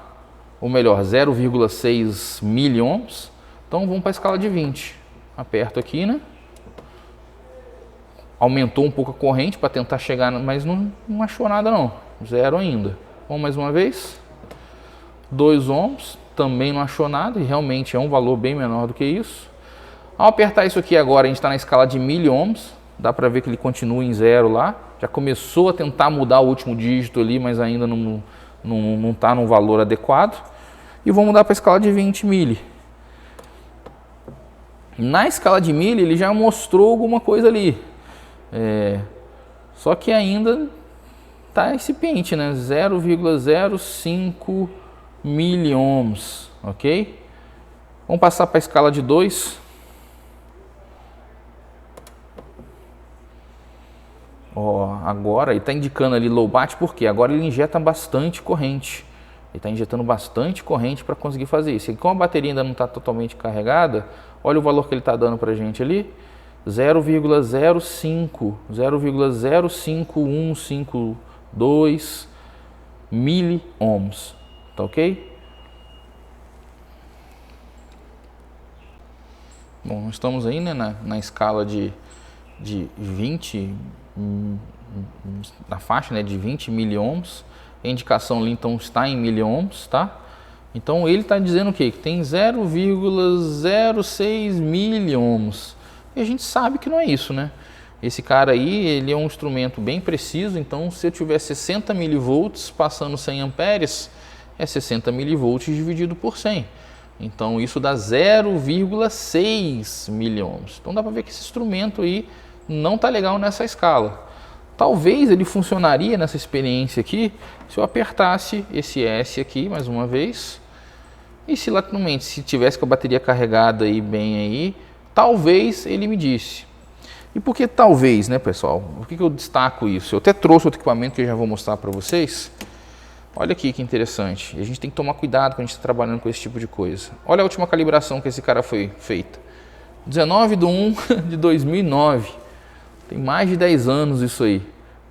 Ou melhor, 0,6 miliohms, então vamos para a escala de 20. Aperto aqui, né? Aumentou um pouco a corrente para tentar chegar, mas não achou nada não, 0 ainda. Vamos mais uma vez. 2 ohms, também não achou nada, e realmente é um valor bem menor do que isso. Ao apertar isso aqui agora, a gente está na escala de miliohms, dá para ver que ele continua em 0 lá, já começou a tentar mudar o último dígito ali, mas ainda não está num valor adequado. E vou mudar para a escala de 20 mili. Na escala de mili ele já mostrou alguma coisa ali, só que ainda está incipiente, né? 0,05 miliohms, ok? Vamos passar para a escala de 2. Agora ele está indicando ali low bat, porque agora ele injeta bastante corrente. Ele está injetando bastante corrente para conseguir fazer isso. E como a bateria ainda não está totalmente carregada, olha o valor que ele está dando para a gente ali. 0,05 miliohms, tá ok? Bom, estamos aí, né, na escala de 20, na faixa, né, de 20 miliohms. A indicação ali então está em miliohms, tá? Então ele está dizendo o quê? Que tem 0,06 miliohms. E a gente sabe que não é isso, né? Esse cara aí, ele é um instrumento bem preciso, então se eu tiver 60 milivolts passando 100 amperes, é 60 milivolts dividido por 100. Então isso dá 0,6 miliohms. Então dá para ver que esse instrumento aí não está legal nessa escala. Talvez ele funcionaria nessa experiência aqui se eu apertasse esse S aqui mais uma vez. E se lateralmente, se tivesse com a bateria carregada aí bem aí, talvez ele me disse. E por que talvez, né, pessoal? Por que eu destaco isso? Eu até trouxe outro equipamento que eu já vou mostrar para vocês. Olha aqui que interessante. E a gente tem que tomar cuidado quando a gente está trabalhando com esse tipo de coisa. Olha a última calibração que esse cara foi feita. 19/1/2009. Tem mais de 10 anos isso aí,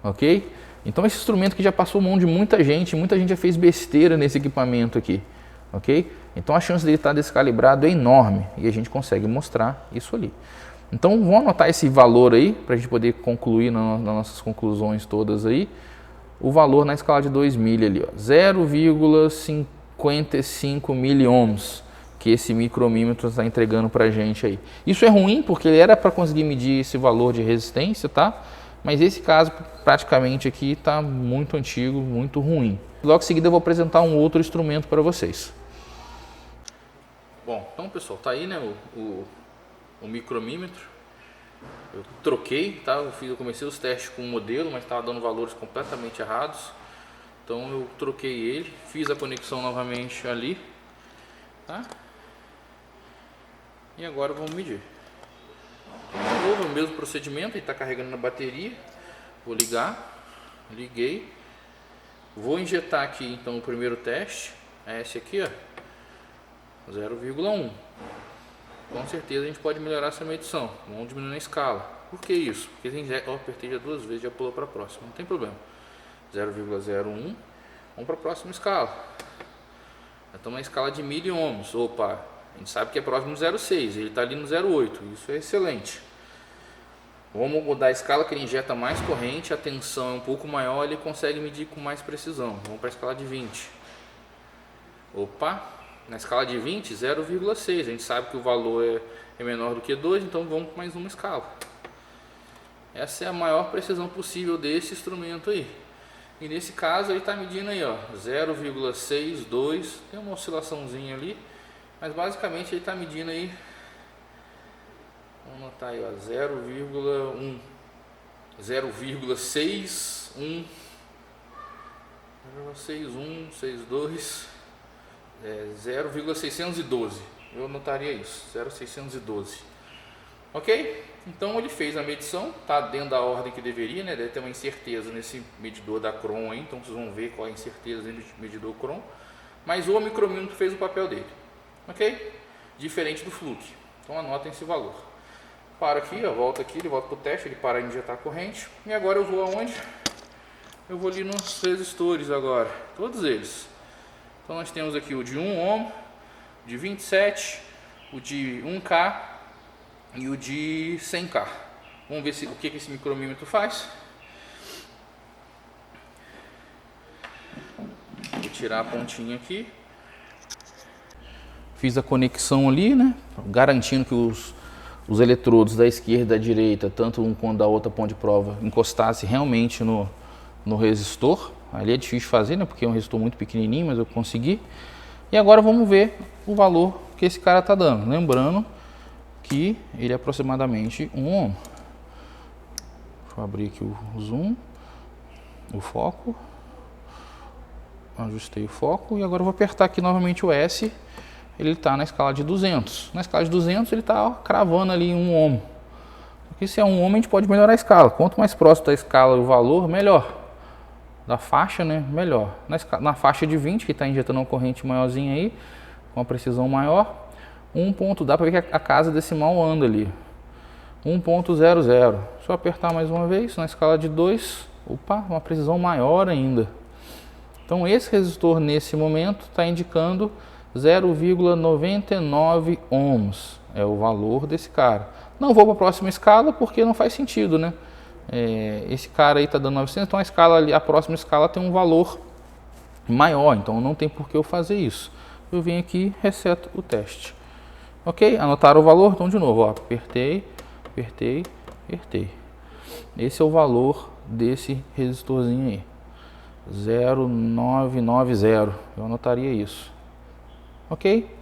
ok? Então esse instrumento que já passou mão de muita gente já fez besteira nesse equipamento aqui, ok? Então a chance dele estar descalibrado é enorme e a gente consegue mostrar isso ali. Então vamos anotar esse valor aí, para a gente poder concluir nas nossas conclusões todas aí. O valor na escala de 2 milha ali, 0,55 miliohms, que esse micromímetro está entregando para a gente aí. Isso é ruim, porque ele era para conseguir medir esse valor de resistência, tá? Mas esse caso, praticamente aqui, está muito antigo, muito ruim. Logo em seguida eu vou apresentar um outro instrumento para vocês. Bom, então pessoal, tá aí, né, o micromímetro. Eu troquei, tá? Eu comecei os testes com o modelo, mas estava dando valores completamente errados. Então eu troquei ele, fiz a conexão novamente ali, tá? E agora vamos medir. De novo, o mesmo procedimento, ele está carregando na bateria. Vou ligar, liguei. Vou injetar aqui então o primeiro teste, é esse aqui, ó, 0,1. Com certeza a gente pode melhorar essa medição. Vamos diminuir a escala. Por que isso? Porque a gente já apertei já 2 vezes, já pulou para a próxima. Não tem problema. 0,01. Vamos para a próxima escala. Estamos na escala de miliohms. Opa, a gente sabe que é próximo do 0,6. Ele está ali no 0,8. Isso é excelente. Vamos mudar a escala, que ele injeta mais corrente. A tensão é um pouco maior. Ele consegue medir com mais precisão. Vamos para a escala de 20. Opa. Na escala de 20, 0,6. A gente sabe que o valor é menor do que 2, então vamos para mais uma escala. Essa é a maior precisão possível desse instrumento aí. E nesse caso ele está medindo aí, ó, 0,62. Tem uma oscilaçãozinha ali, mas basicamente ele está medindo aí, vamos notar aí, ó, 0,1, 0,61, 0,6162. 0,612, eu anotaria isso, 0,612. Ok? Então ele fez a medição, está dentro da ordem que deveria, né? Deve ter uma incerteza nesse medidor da Kron aí, então vocês vão ver qual é a incerteza no medidor Kron. Mas o micromímetro fez o papel dele, ok? Diferente do Fluke, então anotem esse valor. Para aqui, ó, volta aqui, ele volta para o teste, ele para de injetar a corrente. E agora eu vou aonde? Eu vou ali nos resistores agora, todos eles. Então nós temos aqui o de 1 ohm, de 27, o de 1K e o de 100K. Vamos ver o que esse micromímetro faz. Vou tirar a pontinha aqui. Fiz a conexão ali, né? Garantindo que os eletrodos da esquerda e da direita, tanto um quanto da outra ponta de prova, encostasse realmente no resistor. Ali é difícil de fazer, né? Porque é um resistor muito pequenininho, mas eu consegui. E agora vamos ver o valor que esse cara está dando. Lembrando que ele é aproximadamente 1 ohm. Deixa eu abrir aqui o zoom, o foco. Ajustei o foco e agora eu vou apertar aqui novamente o S. Ele está na escala de 200. Na escala de 200 ele está cravando ali 1 ohm. Porque se é 1 ohm a gente pode melhorar a escala. Quanto mais próximo da escala o valor, melhor. Da faixa, né, melhor. Na faixa de 20, que está injetando uma corrente maiorzinha aí, com uma precisão maior, dá para ver que a casa decimal anda ali, 1.00. Se eu apertar mais uma vez, na escala de 2, opa, uma precisão maior ainda. Então esse resistor nesse momento está indicando 0,99 ohms, é o valor desse cara. Não vou para a próxima escala porque não faz sentido, né? Esse cara aí está dando 900, então a próxima escala tem um valor maior, então não tem por que eu fazer isso. Eu venho aqui, reseto o teste. Ok? Anotaram o valor? Então de novo, ó, apertei. Esse é o valor desse resistorzinho aí, 0,990. Eu anotaria isso. Ok?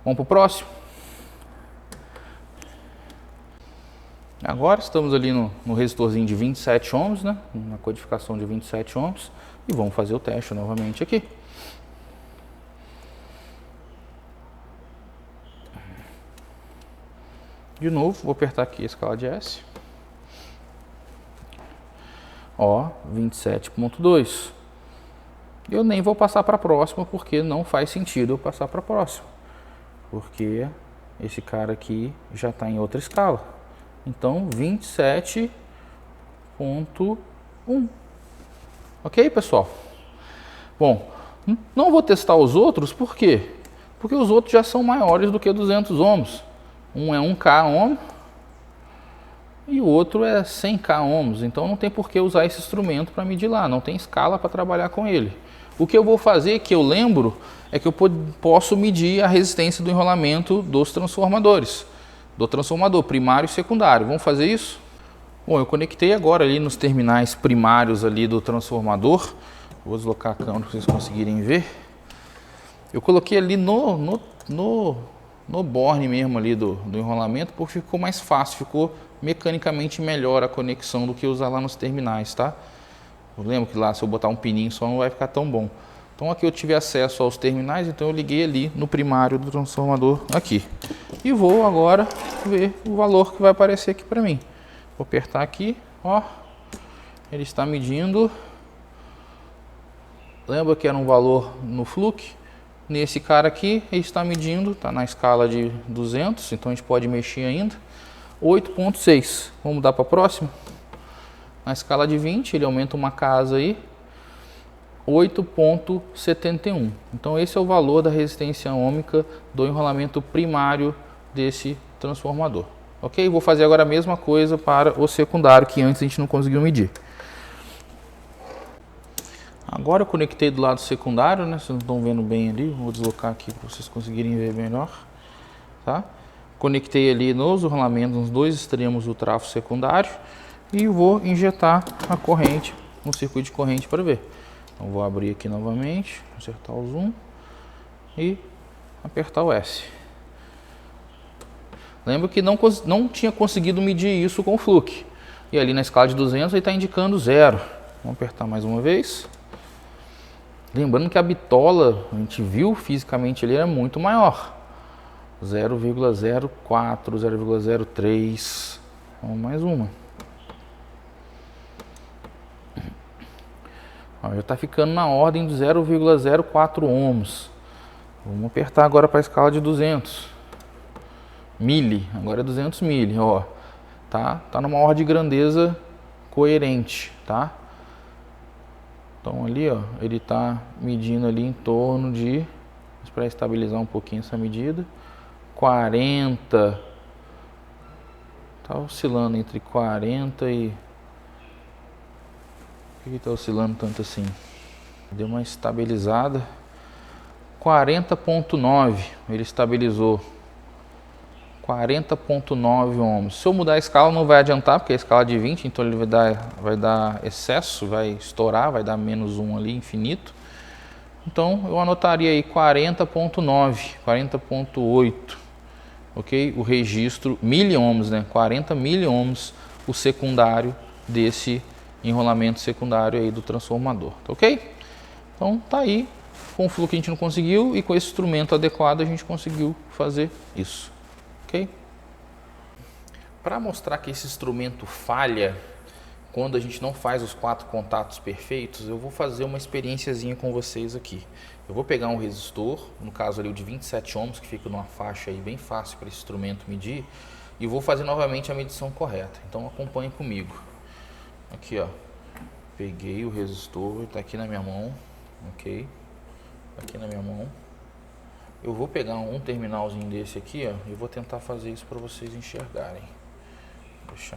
Vamos para o próximo. Agora estamos ali no resistorzinho de 27 ohms, né? Na codificação de 27 ohms. E vamos fazer o teste novamente aqui. De novo, vou apertar aqui a escala de S. Ó, 27.2. Eu nem vou passar para a próxima, porque não faz sentido eu passar para a próxima. Porque esse cara aqui já está em outra escala. Então, 27.1. Ok, pessoal? Bom, não vou testar os outros, por quê? Porque os outros já são maiores do que 200 ohms. Um é 1K ohm e o outro é 100k ohms, então não tem por que usar esse instrumento para medir lá, não tem escala para trabalhar com ele. O que eu vou fazer, que eu lembro, é que eu posso medir a resistência do enrolamento dos transformadores, do transformador primário e secundário. Vamos fazer isso? Bom, eu conectei agora ali nos terminais primários ali do transformador. Vou deslocar a câmera para vocês conseguirem ver. Eu coloquei ali no borne mesmo ali do enrolamento, porque ficou mais fácil, ficou mecanicamente melhor a conexão do que usar lá nos terminais, tá? Eu lembro que lá se eu botar um pininho só não vai ficar tão bom. Então aqui eu tive acesso aos terminais, então eu liguei ali no primário do transformador aqui. E vou agora ver o valor que vai aparecer aqui para mim. Vou apertar aqui, ó, ele está medindo, lembra que era um valor no fluke? Nesse cara aqui, ele está medindo, está na escala de 200, então a gente pode mexer ainda, 8.6. Vamos mudar para a próxima? Na escala de 20, ele aumenta uma casa aí, 8.71. Então esse é o valor da resistência ohmica do enrolamento primário desse transformador. Ok? Vou fazer agora a mesma coisa para o secundário, que antes a gente não conseguiu medir. Agora eu conectei do lado secundário, né? Vocês não estão vendo bem ali, vou deslocar aqui para vocês conseguirem ver melhor. Tá? Conectei ali nos enrolamentos, nos dois extremos do trafo secundário e vou injetar a corrente no circuito de corrente para ver. Então vou abrir aqui novamente, acertar o zoom e apertar o S. Lembra que não tinha conseguido medir isso com o fluke. E ali na escala de 200 ele está indicando 0. Vamos apertar mais uma vez. Lembrando que a bitola, a gente viu fisicamente ele era muito maior. 0,04, 0,03. Vamos mais uma. Ó, já está ficando na ordem de 0,04 ohms. Vamos apertar agora para a escala de 200. Mili, agora é 200 mili, ó, tá numa ordem de grandeza coerente, tá? Então ali, ó, ele tá medindo ali em torno de, para estabilizar um pouquinho essa medida, 40, tá oscilando entre 40 e, por que tá oscilando tanto assim? Deu uma estabilizada, 40.9, ele estabilizou. 40.9 ohms. Se eu mudar a escala não vai adiantar, porque a escala é de 20, então ele vai dar excesso, vai estourar, vai dar menos 1 ali, infinito. Então eu anotaria aí 40.9, 40.8, ok? O registro miliohms, né? 40 miliohms o secundário desse enrolamento secundário aí do transformador, tá ok? Então tá aí, com o fluxo que a gente não conseguiu e com esse instrumento adequado a gente conseguiu fazer isso. Ok? Para mostrar que esse instrumento falha quando a gente não faz os 4 contatos perfeitos, eu vou fazer uma experiênciazinha com vocês aqui. Eu vou pegar um resistor, no caso ali o de 27 ohms, que fica numa faixa aí bem fácil para esse instrumento medir, e vou fazer novamente a medição correta. Então acompanhe comigo. Aqui, ó, peguei o resistor, está aqui na minha mão, ok? Aqui na minha mão. Eu vou pegar um terminalzinho desse aqui, ó, e vou tentar fazer isso para vocês enxergarem. Deixa...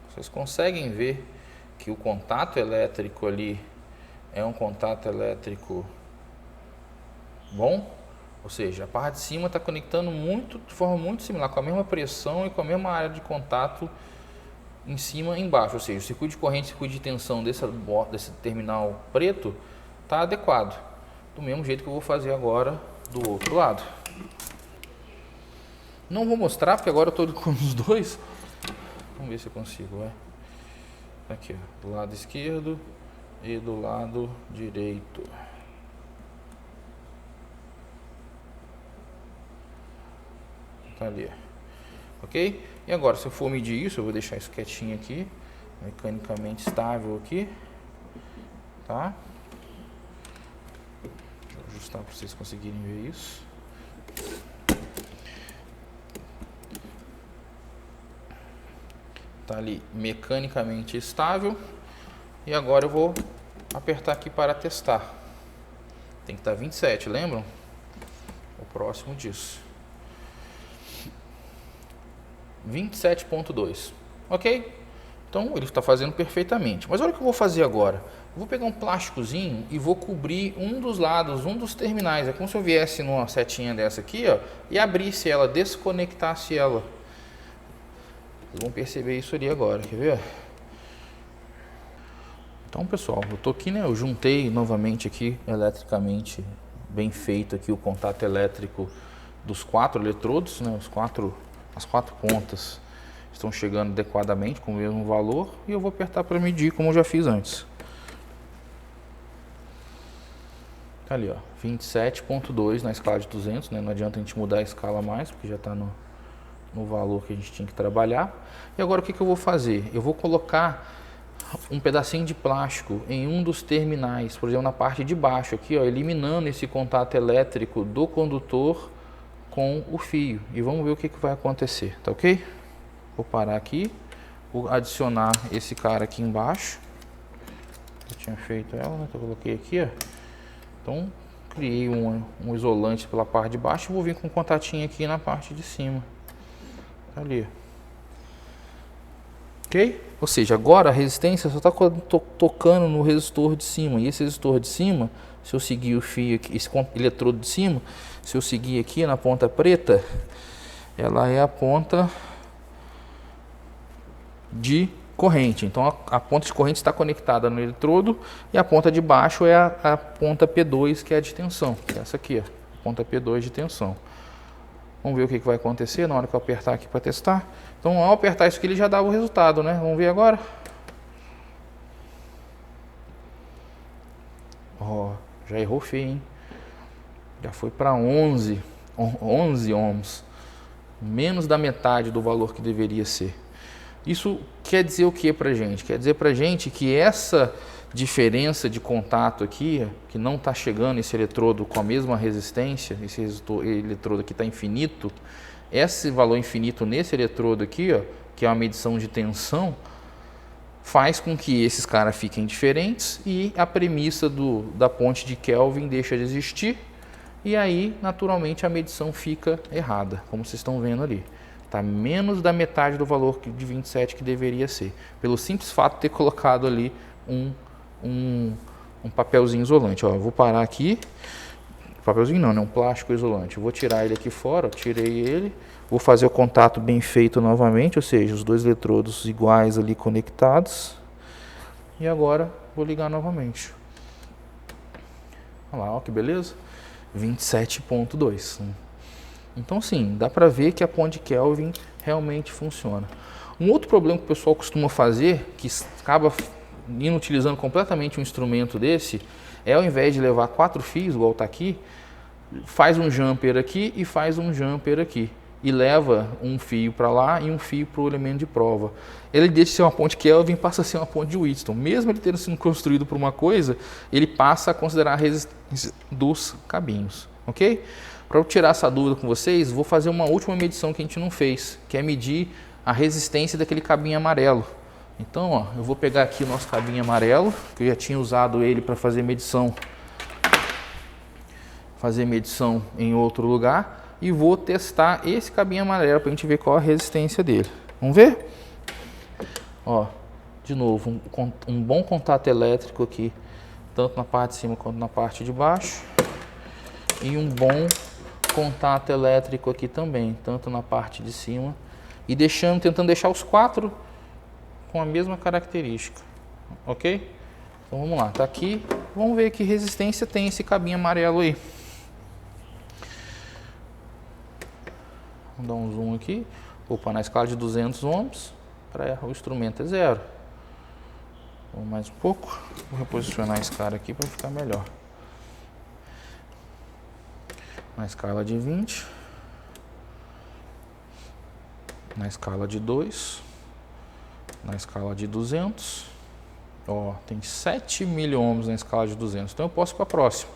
Vocês conseguem ver que o contato elétrico ali é um contato elétrico bom? Ou seja, a parte de cima está conectando de forma muito similar, com a mesma pressão e com a mesma área de contato em cima e embaixo. Ou seja, o circuito de corrente e o circuito de tensão desse terminal preto está adequado. Do mesmo jeito que eu vou fazer agora do outro lado. Não vou mostrar porque agora eu estou com os dois. Vamos ver se eu consigo. Vai. Aqui, ó, do lado esquerdo e do lado direito. Ali, ok? E agora, se eu for medir isso, eu vou deixar isso quietinho aqui, mecanicamente estável aqui, tá? Vou ajustar para vocês conseguirem ver isso. Tá ali mecanicamente estável. E agora eu vou apertar aqui para testar. Tem que estar 27, lembram? O próximo disso. 27.2, ok? Então ele está fazendo perfeitamente. Mas olha o que eu vou fazer agora. Eu vou pegar um plásticozinho e vou cobrir um dos lados, um dos terminais. É como se eu viesse numa setinha dessa aqui, ó, e abrisse ela, desconectasse ela. Vocês vão perceber isso ali agora, quer ver? Então, pessoal, eu tô aqui, né? Eu juntei novamente aqui eletricamente bem feito aqui o contato elétrico dos 4 eletrodos, né? As 4 pontas estão chegando adequadamente com o mesmo valor e eu vou apertar para medir como eu já fiz antes. Tá ali, ó, 27.2 na escala de 200, né? Não adianta a gente mudar a escala mais, porque já está no valor que a gente tinha que trabalhar. E agora o que eu vou fazer? Eu vou colocar um pedacinho de plástico em um dos terminais, por exemplo, na parte de baixo aqui, ó, eliminando esse contato elétrico do condutor com o fio. E vamos ver o que vai acontecer, tá ok? Vou parar aqui, vou adicionar esse cara aqui embaixo. Eu tinha feito ela, né? Então eu coloquei aqui, ó. Então criei um isolante pela parte de baixo e vou vir com um contatinho aqui na parte de cima. Tá ali. Ok? Ou seja, agora a resistência só está tocando no resistor de cima. E esse resistor de cima, se eu seguir o fio aqui, esse eletrodo de cima, se eu seguir aqui na ponta preta, ela é a ponta de corrente. Então a ponta de corrente está conectada no eletrodo e a ponta de baixo é a ponta P2, que é a de tensão. Que é essa aqui, ó, ponta P2 de tensão. Vamos ver o que vai acontecer na hora que eu apertar aqui para testar. Então, ao apertar isso aqui, ele já dá o resultado, né? Vamos ver agora. Ó, já errou feio, hein? Já foi para 11 ohms. Menos da metade do valor que deveria ser. Isso quer dizer o que pra gente? Quer dizer pra gente que essa diferença de contato aqui, que não está chegando esse eletrodo com a mesma resistência, esse eletrodo aqui está infinito, esse valor infinito nesse eletrodo aqui, ó, que é uma medição de tensão, faz com que esses caras fiquem diferentes e a premissa da ponte de Kelvin deixa de existir e aí naturalmente a medição fica errada, como vocês estão vendo ali. Está menos da metade do valor de 27 que deveria ser, pelo simples fato de ter colocado ali um papelzinho isolante. Ó, eu vou parar aqui, papelzinho não, né? Um plástico isolante. Eu vou tirar ele aqui fora, eu tirei ele, vou fazer o contato bem feito novamente, ou seja, os dois eletrodos iguais ali conectados. E agora vou ligar novamente. Olha lá, ó, que beleza? 27.2. Então sim, dá para ver que a ponte de Kelvin realmente funciona. Um outro problema que o pessoal costuma fazer, que acaba inutilizando completamente um instrumento desse, é ao invés de levar 4 fios, igual está aqui, faz um jumper aqui e faz um jumper aqui. E leva um fio para lá e um fio para o elemento de prova. Ele deixa de ser uma ponte Kelvin e passa a ser uma ponte de Wheatstone. Mesmo ele tendo sido construído por uma coisa, ele passa a considerar a resistência dos cabinhos. Ok? Para eu tirar essa dúvida com vocês, vou fazer uma última medição que a gente não fez, que é medir a resistência daquele cabinho amarelo. Então, ó, eu vou pegar aqui o nosso cabinho amarelo, que eu já tinha usado ele para fazer medição em outro lugar, e vou testar esse cabinho amarelo para a gente ver qual a resistência dele. Vamos ver? Ó, de novo, um bom contato elétrico aqui, tanto na parte de cima quanto na parte de baixo, e um bom contato elétrico aqui também, tanto na parte de cima e tentando deixar os 4 com a mesma característica, ok? Então vamos lá, tá aqui, vamos ver que resistência tem esse cabinho amarelo aí. Vamos dar um zoom aqui, vou pôr na escala de 200 ohms, para o instrumento é 0. Vamos mais um pouco, vou reposicionar esse cara aqui para ficar melhor. Na escala de 20, na escala de 2, na escala de 200, ó, tem 7 miliohms na escala de 200, então eu posso ir para a próxima.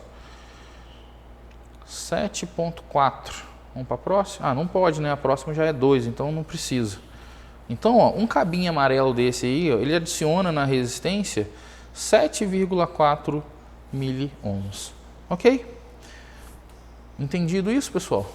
7.4, vamos para a próxima? Ah, não pode, né? A próxima já é 2, então não precisa. Então, ó, um cabinho amarelo desse aí, ó, ele adiciona na resistência 7,4 miliohms. Ok? Entendido isso, pessoal?